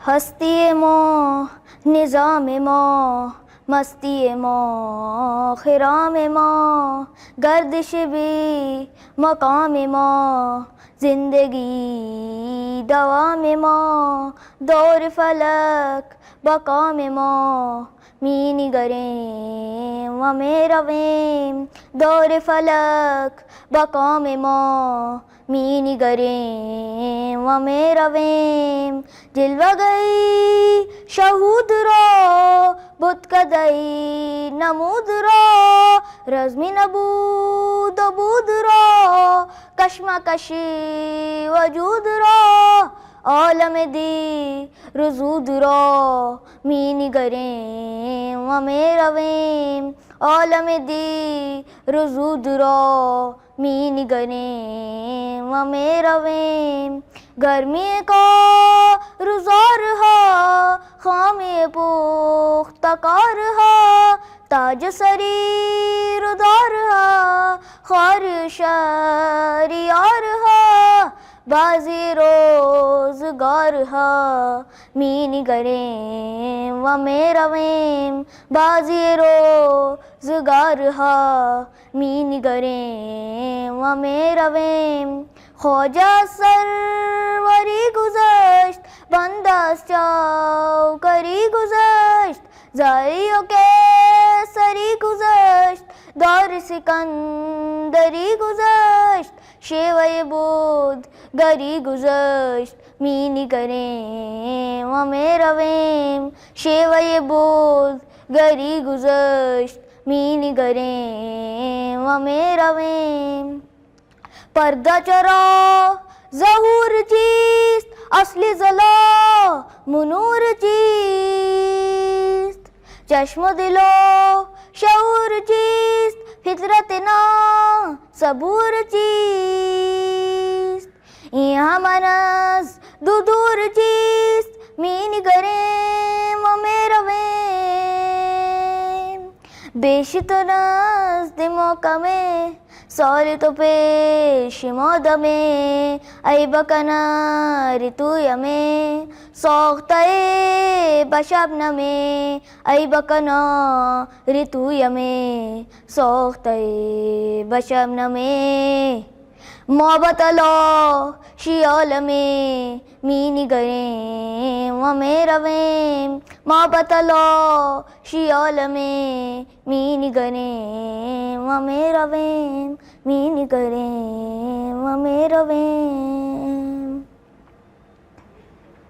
हस्ती मो निज़ाम मो मस्ती मो खिराम मो गर्दिश भी मकाम मो जिंदगी दवाम मो दौर फलक बकाम मो मीनी गरें व मेरा वेम दौर फलक बकाम मो मीनी गरें व मेरा वेम जिलवा गई शहूद रो बुत कदई नमूद रो रज़मी नबूद बूद रो कश्मकशी वजूद रो आलम दी रुजूद रो मीनी गरें व मेरा वेम आलम दी रुजूद रो मीनी गरें व मेरा वेम गर्मी को रुज़ार हा खामे पुख्तकार हा ताज सरीर उदार हा खार शरियार हा बाजी रोज़गार हा मीनी गरें व मेरा वेम बाजी रोज़गार हा मीनी गरें व मेरा वेम ख्वाजा सरवरी गुज़श्त बंदस चाव करी गुज़श्त ज़ारियों के सरी गुज़श्त दौर सिकंदरी गुज़श्त शेवए बोध गरी गुज़श्त मीनी गरें व मेरा वेम शेवए बोध गरी गुज़श्त मीनी गरें व मेरा वेम पर्दा चरा ज़हूर चीस्त असली ज़ला मुनूर चीस्त चश्म दिलो शऊर चीस्त फितरत ना सबूर चीस्त यहाँ मनस दूर चीस्त मीनी गरें व मेरा वेम बेशित नस दिमोका में सॉली तो पेश मौद में आई बकना ऋतु यमें सौख्ताए बशबन में आई बकना ऋतु यमें सौख्ताए बशबन में मोहब्बत लो शियाल में मीनी गरें व मेरा वेम मोहब्बत लो शियाल में मीनी गरें व मेरा वेम मीनी गरें व मेरा वेम।